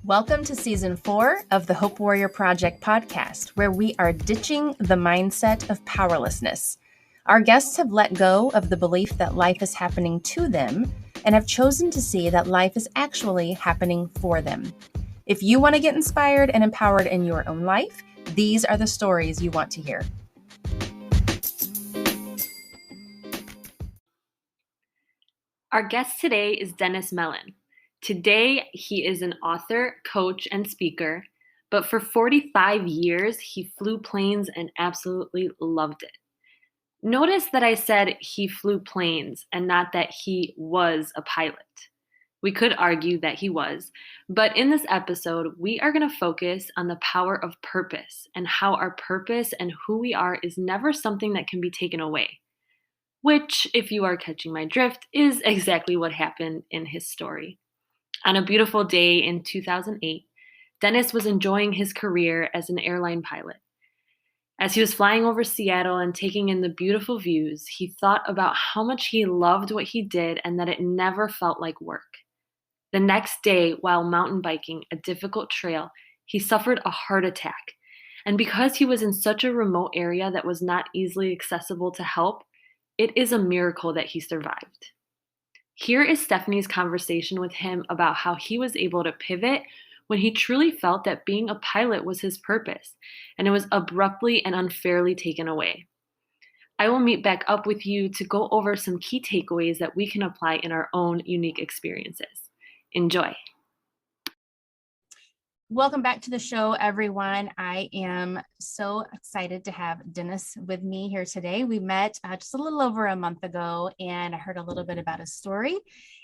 Welcome to Season 4 of the Hope Warrior Project podcast, where we are ditching the mindset of powerlessness. Our guests have let go of the belief that life is happening to them and have chosen to see that life is actually happening for them. If you want to get inspired and empowered in your own life, these are the stories you want to hear. Our guest today is Dennis Mellen. Today, he is an author, coach, and speaker, but for 45 years, he flew planes and absolutely loved it. Notice that I said he flew planes and not that he was a pilot. We could argue that he was, but in this episode, we are going to focus on the power of purpose and how our purpose and who we are is never something that can be taken away. Which, if you are catching my drift, is exactly what happened in his story. On a beautiful day in 2008, Dennis was enjoying his career as an airline pilot. As he was flying over Seattle and taking in the beautiful views, he thought about how much he loved what he did and that it never felt like work. The next day, while mountain biking a difficult trail, he suffered a heart attack. And because he was in such a remote area that was not easily accessible to help, it is a miracle that he survived. Here is Stephanie's conversation with him about how he was able to pivot when he truly felt that being a pilot was his purpose, and it was abruptly and unfairly taken away. I will meet back up with you to go over some key takeaways that we can apply in our own unique experiences. Enjoy. Welcome back to the show, everyone. I am so excited to have Dennis with me here today. We met just a little over a month ago, and I heard a little bit about his story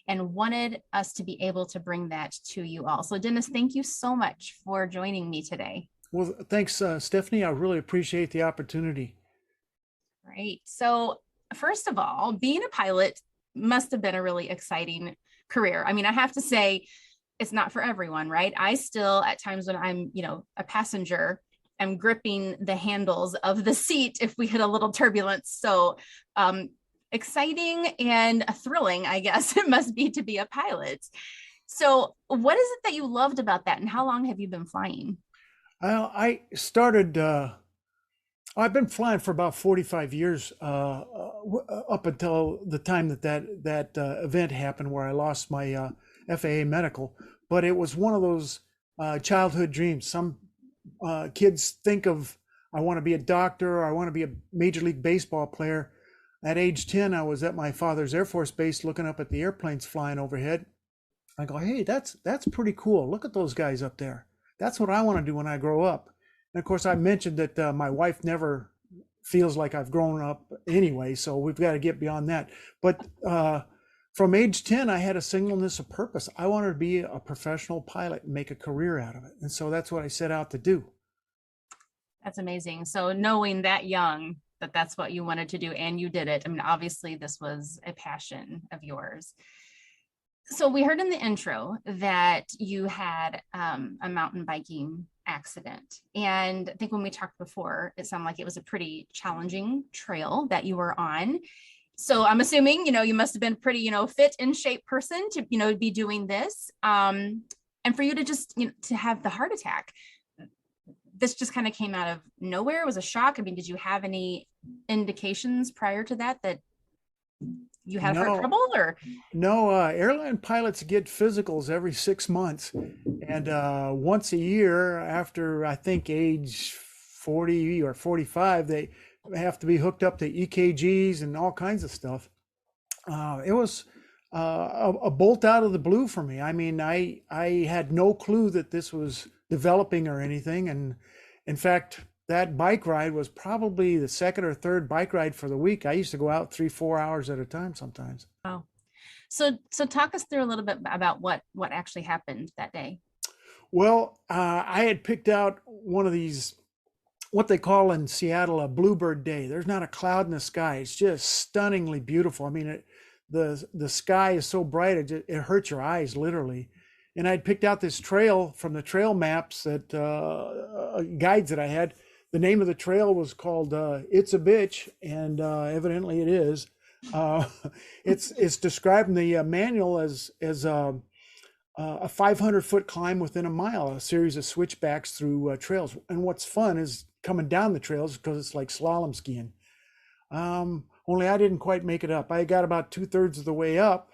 and wanted us to be able to bring that to you all. So Dennis, thank you so much for joining me today. Well, thanks, Stephanie. I really appreciate the opportunity. Great. So first of all, being a pilot must have been a really exciting career. I mean, I have to say, it's not for everyone, right? I still, at times when I'm, a passenger, I'm gripping the handles of the seat if we hit a little turbulence. So exciting and thrilling, I guess it must be to be a pilot. So what is it that you loved about that, and how long have you been flying? I started, I've been flying for about 45 years, up until the time that event happened where I lost my FAA medical. But it was one of those childhood dreams. Some kids think of, I want to be a doctor, or I want to be a Major League Baseball player. At age 10, I was at my father's Air Force base looking up at the airplanes flying overhead. I go, hey, that's pretty cool. Look at those guys up there. That's what I want to do when I grow up. And of course, I mentioned that my wife never feels like I've grown up anyway, so we've got to get beyond that. But from age 10, I had a singleness of purpose. I wanted to be a professional pilot and make a career out of it. And so that's what I set out to do. That's amazing. So knowing that young, that's what you wanted to do, and you did it. I mean, obviously this was a passion of yours. So we heard in the intro that you had a mountain biking accident. And I think when we talked before, it sounded like it was a pretty challenging trail that you were on. So I'm assuming, you must have been a pretty, fit in shape person to, be doing this. And for you to just, to have the heart attack, this just kind of came out of nowhere. It was a shock. I mean, did you have any indications prior to that you had heart trouble, or? No, airline pilots get physicals every 6 months. And once a year after, I think, age 40 or 45, they have to be hooked up to EKGs and all kinds of stuff. It was a bolt out of the blue for me. I mean, I had no clue that this was developing or anything. And in fact, that bike ride was probably the second or third bike ride for the week. I used to go out 3-4 hours at a time sometimes. Wow. So talk us through a little bit about what actually happened that day. Well, I had picked out one of these, what they call in Seattle a bluebird day. There's not a cloud in the sky. It's just stunningly beautiful. I mean, the sky is so bright, it hurts your eyes literally. And I'd picked out this trail from the trail maps that guides that I had. The name of the trail was called It's a Bitch, and evidently it is. It's described in the manual as a 500-foot climb within a mile, a series of switchbacks through trails. And what's fun is coming down the trails because it's like slalom skiing. Only I didn't quite make it up. I got about 2/3 of the way up,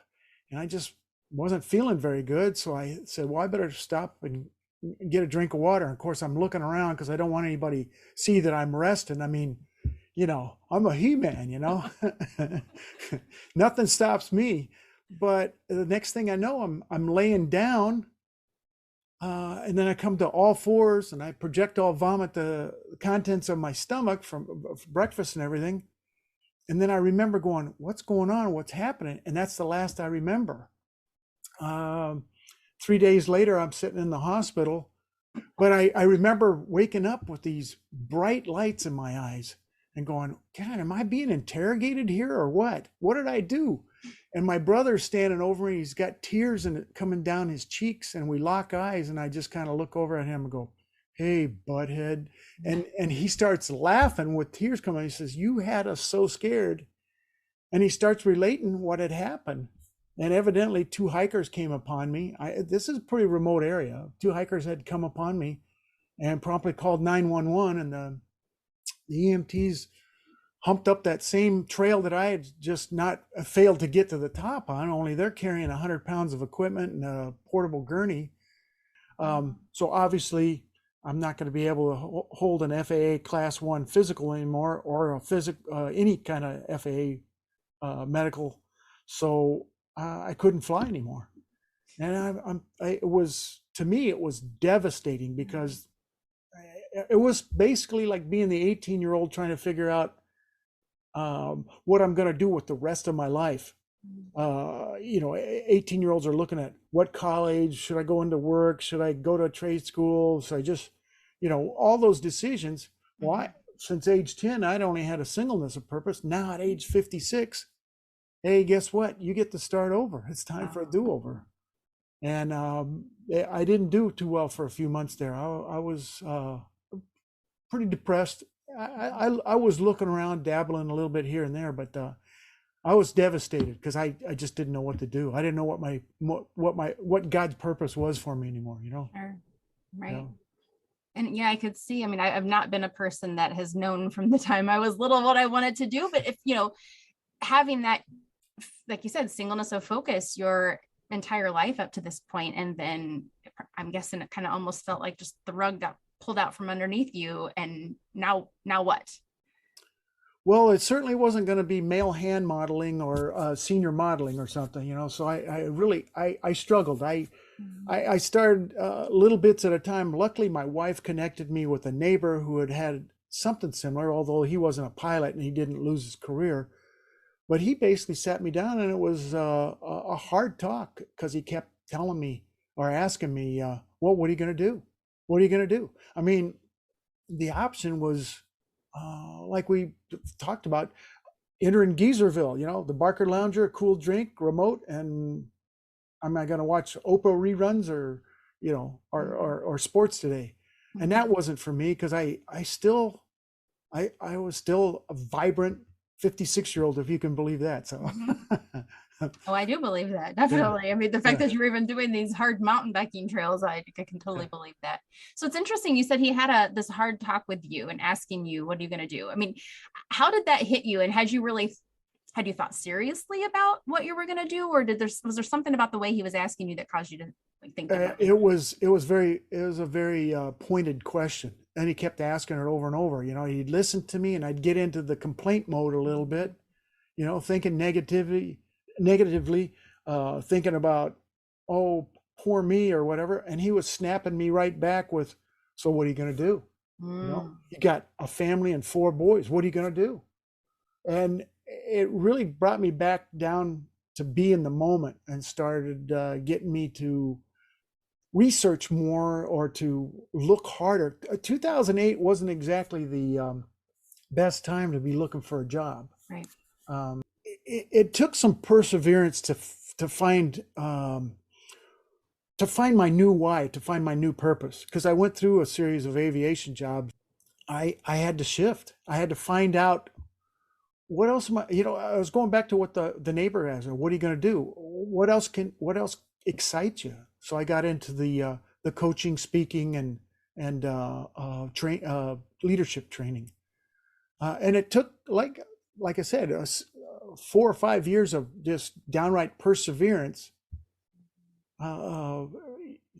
and I just wasn't feeling very good. So I said, well, I better stop and get a drink of water. And of course, I'm looking around because I don't want anybody see that I'm resting. I mean, I'm a he-man, nothing stops me. But the next thing I know, I'm laying down, and then I come to all fours and I projectile vomit the contents of my stomach from breakfast and everything. And then I remember going, what's going on? What's happening? And that's the last I remember. 3 days later, I'm sitting in the hospital, but I remember waking up with these bright lights in my eyes and going, God, am I being interrogated here or what? What did I do? And my brother's standing over me. He's got tears coming down his cheeks, and we lock eyes, and I just kind of look over at him and go, hey, butthead. And he starts laughing with tears coming. He says, you had us so scared. And he starts relating what had happened. And evidently 2 hikers came upon me. This is a pretty remote area. 2 hikers had come upon me and promptly called 911. And the EMTs humped up that same trail that I had just not failed to get to the top on, only they're carrying 100 pounds of equipment and a portable gurney. So obviously I'm not going to be able to hold an FAA Class 1 physical anymore, or any kind of FAA medical. So I couldn't fly anymore. And it was devastating, because it was basically like being the 18-year-old trying to figure out what I'm going to do with the rest of my life. 18-year-olds are looking at what college, should I go into work? Should I go to a trade school? So I just, all those decisions. Well, since age 10, I'd only had a singleness of purpose. Now at age 56, hey, guess what? You get to start over. It's time for a do-over. And I didn't do too well for a few months there. I was pretty depressed. I was looking around, dabbling a little bit here and there, but I was devastated because I just didn't know what to do. I didn't know what God's purpose was for me anymore. Sure. Right. And yeah, I could see. I mean, I've not been a person that has known from the time I was little what I wanted to do, but if having that, like you said, singleness of focus your entire life up to this point, and then I'm guessing it kind of almost felt like just the rug got pulled out from underneath you, and now what? Well, it certainly wasn't going to be male hand modeling or senior modeling or something, so I really struggled. I started little bits at a time. Luckily, my wife connected me with a neighbor who had something similar, although he wasn't a pilot and he didn't lose his career. But he basically sat me down, and it was a hard talk, because he kept telling me or asking me, well, what are you going to do? What are you going to do? I mean, the option was, like we talked about, entering Geezerville, the Barker Lounger, cool drink, remote, and am I going to watch Oprah reruns or Sports Today? And that wasn't for me, because I was still a vibrant 56-year-old, if you can believe that. So Oh, I do believe that, definitely. Yeah. I mean, the fact that you're even doing these hard mountain biking trails, I can totally believe that. So it's interesting. You said he had this hard talk with you and asking you, what are you going to do? I mean, how did that hit you? And had you thought seriously about what you were going to do, or was there something about the way he was asking you that caused you to think differently? It was a very pointed question, and he kept asking it over and over. He'd listen to me, and I'd get into the complaint mode a little bit, thinking negatively, thinking about, oh, poor me or whatever. And he was snapping me right back with, so what are you going to do? You got a family and 4 boys. What are you going to do? And it really brought me back down to be in the moment, and started getting me to research more or to look harder. 2008 wasn't exactly the best time to be looking for a job. Right. It took some perseverance to find my new why, to find my new purpose, because I went through a series of aviation jobs. I had to shift. I had to find out what else I was going back to what the neighbor asked me, what are you going to do? What else excites you? So I got into the coaching, speaking, and leadership training. And it took, like I said, 4 or 5 years of just downright perseverance. Uh,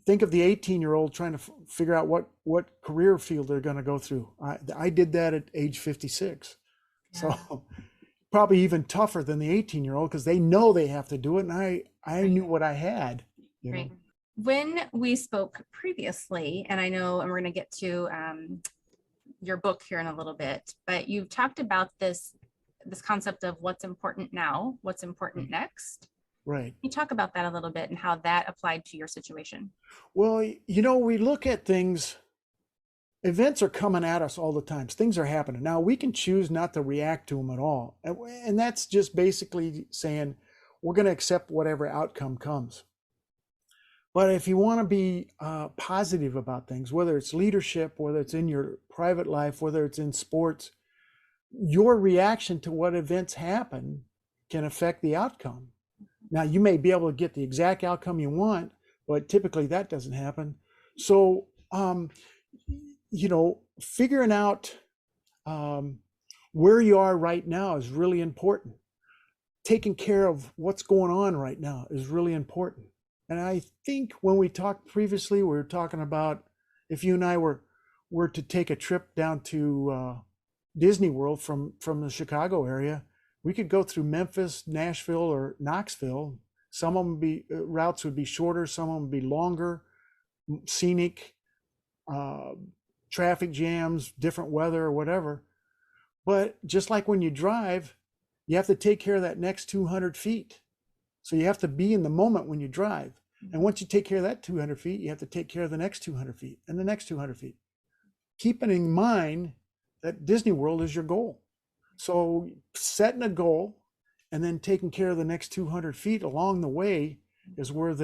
think of the 18-year-old trying to figure out what career field they're going to go through. I did that at age 56. Yeah. So probably even tougher than the 18-year-old, because they know they have to do it. And I knew what I had, you know. Right. When we spoke previously, and I know, and we're going to get to your book here in a little bit, but you've talked about this concept of what's important now, what's important next. Right. Can you talk about that a little bit and how that applied to your situation? Well, we look at things, events are coming at us all the time. Things are happening. Now we can choose not to react to them at all. And that's just basically saying we're going to accept whatever outcome comes. But if you want to be positive about things, whether it's leadership, whether it's in your private life, whether it's in sports, your reaction to what events happen can affect the outcome. Now, you may be able to get the exact outcome you want, but typically that doesn't happen. So, figuring out where you are right now is really important. Taking care of what's going on right now is really important. And I think when we talked previously, we were talking about if you and I were to take a trip down to Disney World from the Chicago area, we could go through Memphis, Nashville, or Knoxville. Some of them routes would be shorter, some of them would be longer, scenic, traffic jams, different weather, or whatever. But just like when you drive, you have to take care of that next 200 feet. So you have to be in the moment when you drive. And once you take care of that 200 feet, you have to take care of the next 200 feet and the next 200 feet. Keeping in mind that Disney World is your goal. So setting a goal and then taking care of the next 200 feet along the way is where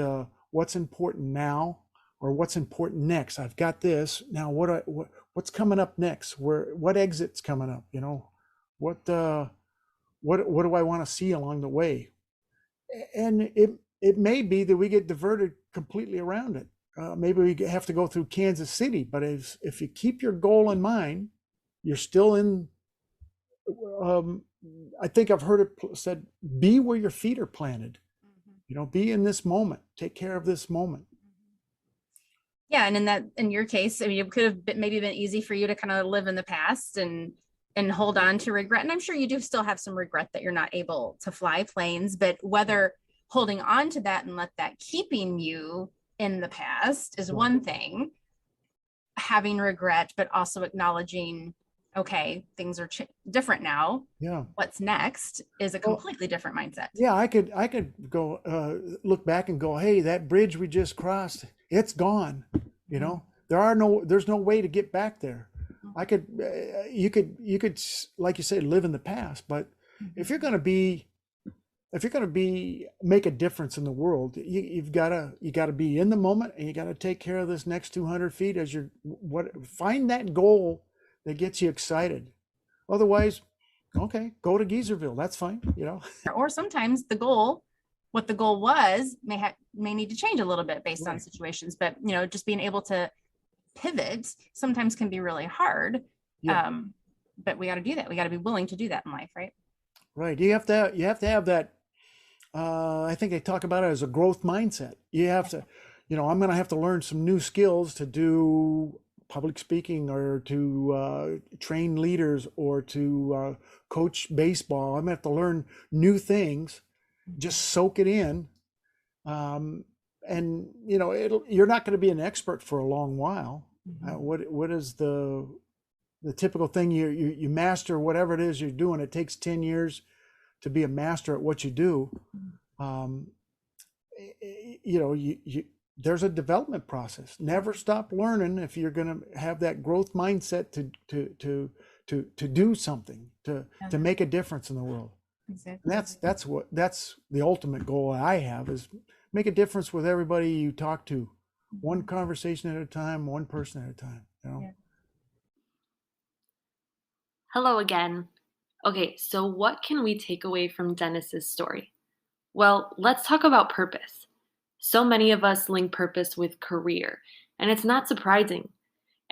what's important now or what's important next. I've got this. Now what's coming up next? What exit's coming up? What do I want to see along the way? And it may be that we get diverted completely around it. Maybe we have to go through Kansas City, but if you keep your goal in mind, you're still in. I think I've heard it said, "Be where your feet are planted." Be in this moment. Take care of this moment. Yeah, and in your case, I mean, it could have maybe been easy for you to kind of live in the past and hold on to regret. And I'm sure you do still have some regret that you're not able to fly planes, but whether holding on to that and let that keeping you in the past is one thing, having regret, but also acknowledging, okay, things are different now. Yeah. What's next is a completely different mindset. Yeah, I could go look back and go, hey, that bridge we just crossed, it's gone. There's no way to get back there. You could, like you said, live in the past, but if you're going to make a difference in the world, you got to be in the moment, and you got to take care of this next 200 feet as find that goal that gets you excited. Otherwise, okay, go to Geezerville. That's fine, Or sometimes what the goal was may need to change a little bit based on situations, but just being able to pivot sometimes can be really hard. Yeah. But we got to do that. We got to be willing to do that in life, right? Right. You have to have that. I think they talk about it as a growth mindset. You have to, I'm going to have to learn some new skills to do public speaking, or to train leaders, or to coach baseball. I'm going to have to learn new things. Just soak it in. And you're not going to be an expert for a long while. What is the typical thing? You master whatever it is you're doing. It takes 10 years to be a master at what you do. There's a development process. Never stop learning if you're going to have that growth mindset to do something, to make a difference in the world. Exactly. And that's the ultimate goal I have, is make a difference with everybody you talk to, one conversation at a time, one person at a time. Yeah. Hello again. Okay, so what can we take away from Dennis's story? Well, let's talk about purpose. So many of us link purpose with career, and it's not surprising.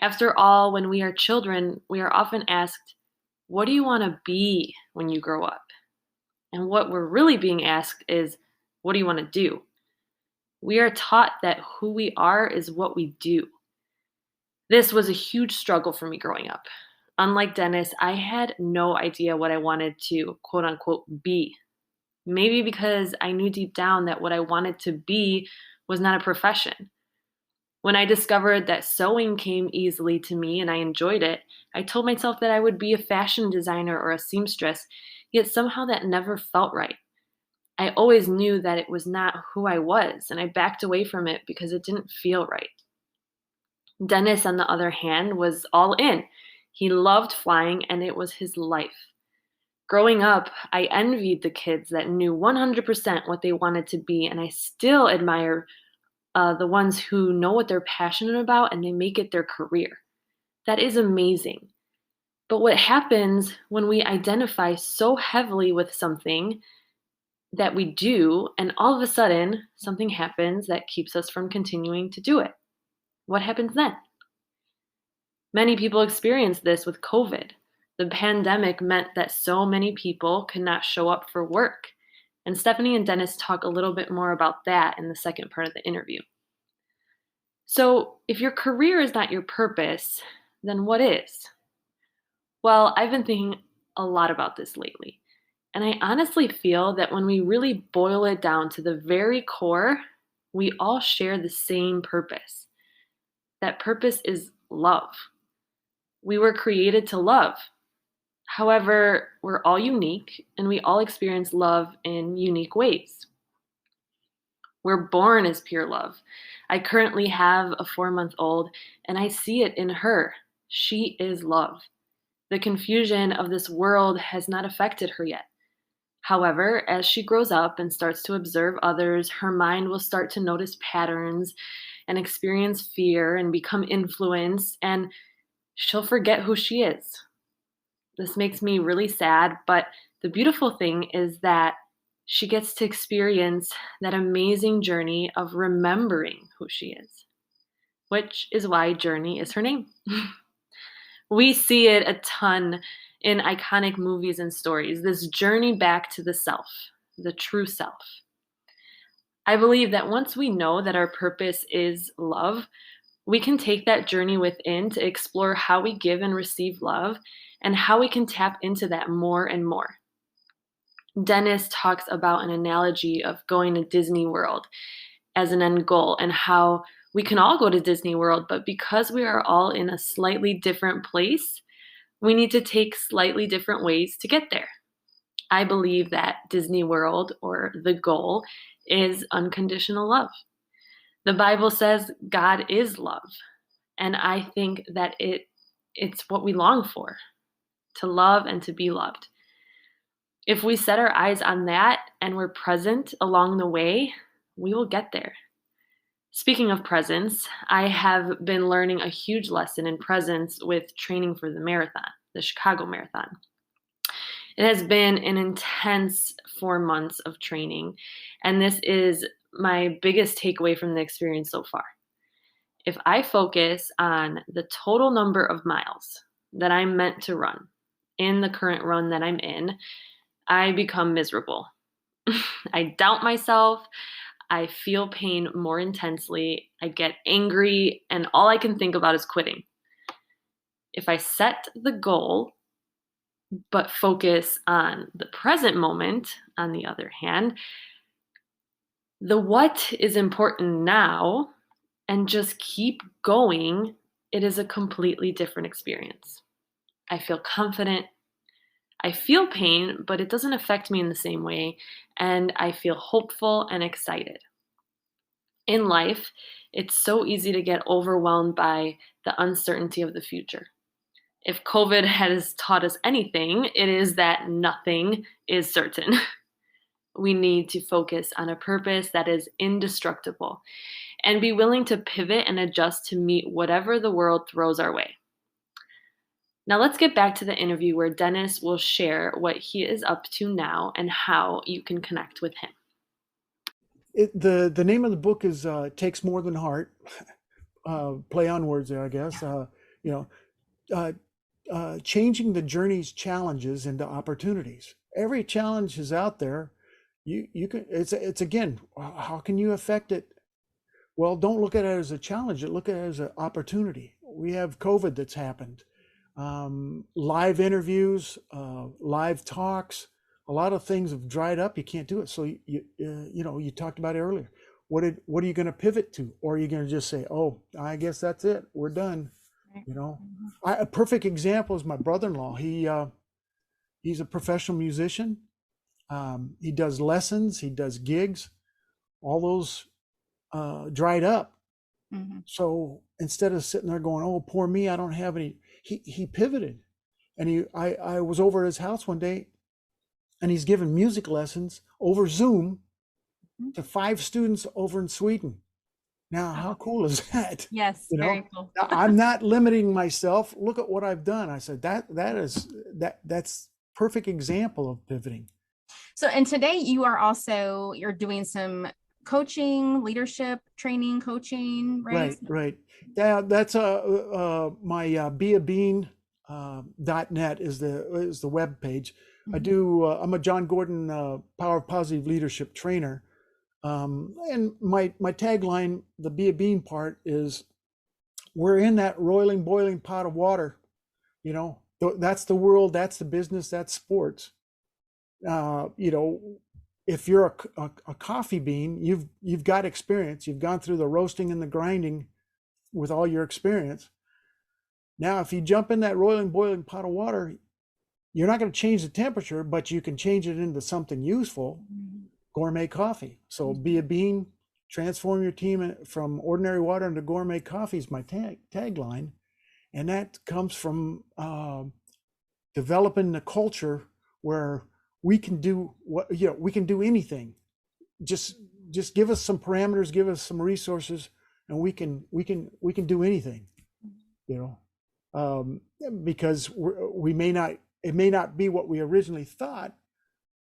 After all, when we are children, we are often asked, what do you want to be when you grow up? And what we're really being asked is, what do you want to do? We are taught that who we are is what we do. This was a huge struggle for me growing up. Unlike Dennis, I had no idea what I wanted to quote unquote be. Maybe because I knew deep down that what I wanted to be was not a profession. When I discovered that sewing came easily to me and I enjoyed it, I told myself that I would be a fashion designer or a seamstress, yet somehow that never felt right. I always knew that it was not who I was, and I backed away from it because it didn't feel right. Dennis, on the other hand, was all in. He loved flying, and it was his life. Growing up, I envied the kids that knew 100% what they wanted to be, and I still admire the ones who know what they're passionate about and they make it their career. That is amazing. But what happens when we identify so heavily with something that we do, and all of a sudden something happens that keeps us from continuing to do it? What happens then? Many people experience this with COVID. The pandemic meant that so many people could not show up for work. And Stephanie and Dennis talk a little bit more about that in the second part of the interview. So, if your career is not your purpose, then what is? Well, I've been thinking a lot about this lately. And I honestly feel that when we really boil it down to the very core, we all share the same purpose. That purpose is love. We were created to love. However, we're all unique and we all experience love in unique ways. We're born as pure love. I currently have a 4-month-old and I see it in her. She is love. The confusion of this world has not affected her yet. However, as she grows up and starts to observe others, her mind will start to notice patterns and experience fear and become influenced, and she'll forget who she is. This makes me really sad, but the beautiful thing is that she gets to experience that amazing journey of remembering who she is, which is why Journey is her name. We see it a ton in iconic movies and stories, this journey back to the self, the true self. I believe that once we know that our purpose is love, we can take that journey within to explore how we give and receive love and how we can tap into that more and more. Dennis talks about an analogy of going to Disney World as an end goal and how we can all go to Disney World, but because we are all in a slightly different place, we need to take slightly different ways to get there. I believe that Disney World, or the goal, is unconditional love. The Bible says God is love, and I think that it's what we long for, to love and to be loved. If we set our eyes on that and we're present along the way, we will get there. Speaking of presence, I have been learning a huge lesson in presence with training for the marathon, the Chicago Marathon. It has been an intense 4 months of training, and this is my biggest takeaway from the experience so far. If I focus on the total number of miles that I'm meant to run in the current run that I'm in, I become miserable. I doubt myself. I feel pain more intensely. I get angry, and all I can think about is quitting. If I set the goal, but focus on the present moment, on the other hand, the what is important now, and just keep going, it is a completely different experience. I feel confident. I feel pain, but it doesn't affect me in the same way, and I feel hopeful and excited. In life, it's so easy to get overwhelmed by the uncertainty of the future. If COVID has taught us anything, it is that nothing is certain. We need to focus on a purpose that is indestructible and be willing to pivot and adjust to meet whatever the world throws our way. Now let's get back to the interview where Dennis will share what he is up to now and how you can connect with him. The name of the book is Takes More Than Heart. Play on words there, I guess. You know, uh, changing the journey's challenges into opportunities. Every challenge is out there. You can. It's again. How can you affect it? Well, don't look at it as a challenge. Look at it as an opportunity. We have COVID that's happened. Live interviews, live talks. A lot of things have dried up. You can't do it. So you talked about it earlier. What are you going to pivot to, or are you going to just say, "Oh, I guess that's it. We're done." You know, a perfect example is my brother-in-law. He's a professional musician. He does lessons. He does gigs. All those dried up. Mm-hmm. So instead of sitting there going, "Oh, poor me, I don't have any," he pivoted, and I was over at his house one day, and he's giving music lessons over Zoom to 5 students over in Sweden. Now, how cool is that? Yes, very cool. I'm not limiting myself. Look at what I've done. I said that's perfect example of pivoting. So, and today you're doing some coaching, leadership training, coaching, right? Right. Yeah, that's my beabean .net is the web page. Mm-hmm. I'm a John Gordon Power of Positive Leadership trainer. And my tagline, the be a bean part, is we're in that roiling, boiling pot of water. That's the world, that's the business, that's sports. If you're a coffee bean, you've got experience. You've gone through the roasting and the grinding with all your experience. Now, if you jump in that roiling, boiling pot of water, you're not going to change the temperature, but you can change it into something useful. Gourmet coffee. So be a bean, transform your team from ordinary water into gourmet coffee is my tagline. And that comes from developing the culture where we can do we can do anything. Just give us some parameters, give us some resources, and we can do anything, because it may not be what we originally thought,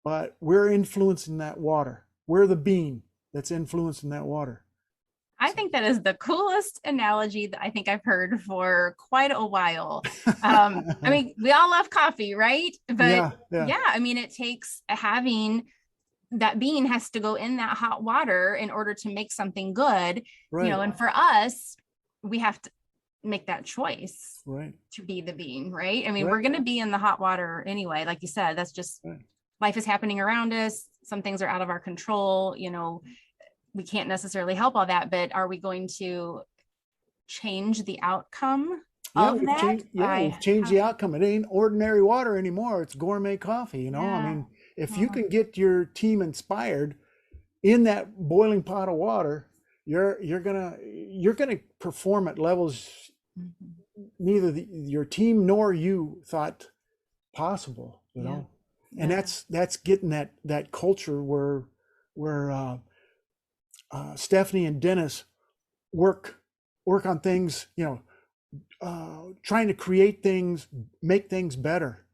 but we're influencing that water. We're the bean that's influencing that water. I think that is the coolest analogy that I think I've heard for quite a while. I mean, we all love coffee, right? But yeah, I mean, it takes having that bean has to go in that hot water in order to make something good, right. And for us, we have to make that choice right. to be the bean, right? I mean, right. We're going to be in the hot water anyway. Like you said, that's just life is happening around us. Some things are out of our control. We can't necessarily help all that, but are we going to change the outcome of that? We've changed the outcome. It ain't ordinary water anymore. It's gourmet coffee. I mean, if you can get your team inspired in that boiling pot of water, you're gonna perform at levels neither your team nor you thought possible. And that's getting that culture where Stephanie and Dennis work on things, trying to create things, make things better,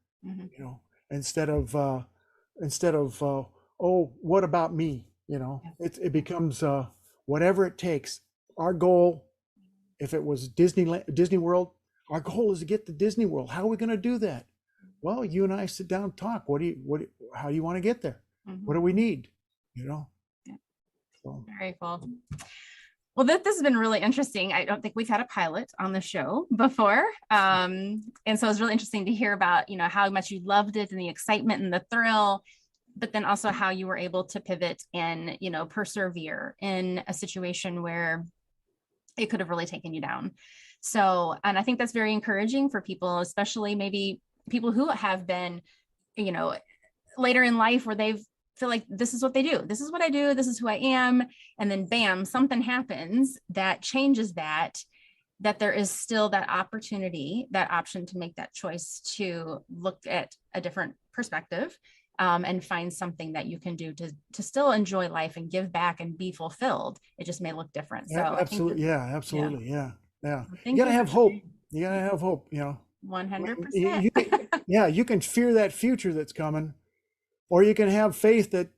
instead of oh, what about me? It becomes whatever it takes. Our goal, if it was Disney World, our goal is to get to Disney World. How are we going to do that? Well, you and I sit down and talk. How do you want to get there? What do we need? So. Very cool. Well, this has been really interesting. I don't think we've had a pilot on the show before. And so it's really interesting to hear about, how much you loved it and the excitement and the thrill, but then also how you were able to pivot and, persevere in a situation where it could have really taken you down. So, and I think that's very encouraging for people, especially maybe people who have been, later in life where they've feel like this is what they do. This is what I do. This is who I am. And then bam, something happens that changes that there is still that opportunity, that option to make that choice to look at a different perspective and find something that you can do to still enjoy life and give back and be fulfilled. It just may look different. So absolutely. Absolutely. Yeah. You gotta have hope. 100%. You can fear that future that's coming, or you can have faith that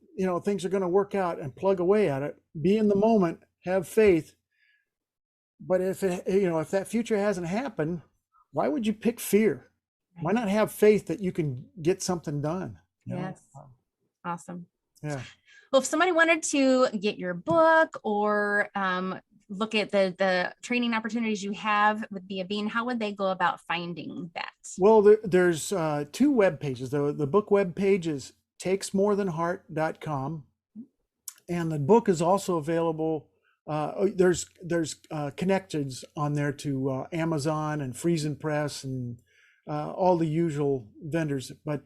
things are going to work out, and plug away at it. Be in the moment, have faith. But if that future hasn't happened, why would you pick fear? Why not have faith that you can get something done? Yes. Awesome. Yeah. Well, if somebody wanted to get your book or look at the training opportunities you have with Be a Bean, how would they go about finding that? Well, there's 2 web pages. The book web page is takesmorethanheart.com, and the book is also available. There's connections on there to Amazon and Friesen Press and all the usual vendors, but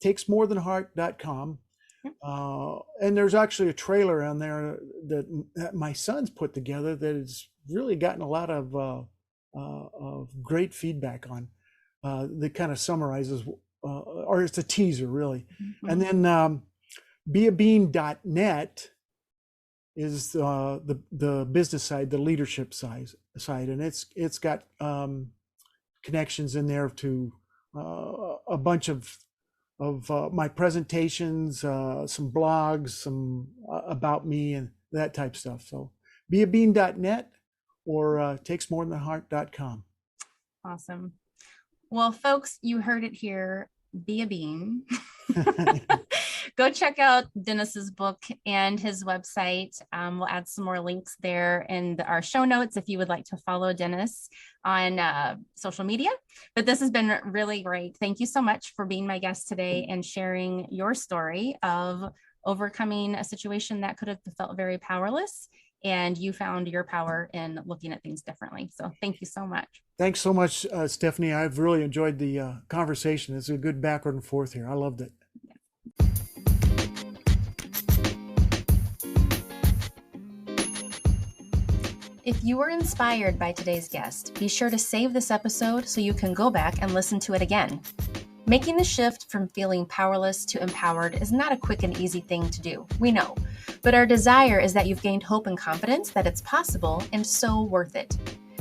takesmorethanheart.com. And there's actually a trailer on there that my son's put together that has really gotten a lot of great feedback on, that kind of summarizes, or it's a teaser really. Mm-hmm. And then beabean.net is the business side, the leadership side, and it's got connections in there to a bunch of my presentations, some blogs, some about me and that type stuff. So beabean.net or takesmorethanheart.com. Awesome. Well, folks, you heard it here. Be a Bean. Go check out Dennis's book and his website. We'll add some more links there in our show notes if you would like to follow Dennis on social media. But this has been really great. Thank you so much for being my guest today and sharing your story of overcoming a situation that could have felt very powerless, and you found your power in looking at things differently. So thank you so much. Thanks so much, Stephanie. I've really enjoyed the conversation. It's a good backward and forth here. I loved it. If you were inspired by today's guest, be sure to save this episode so you can go back and listen to it again. Making the shift from feeling powerless to empowered is not a quick and easy thing to do, we know, but our desire is that you've gained hope and confidence that it's possible and so worth it.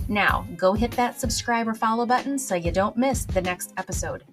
Now, go hit that subscribe or follow button so you don't miss the next episode.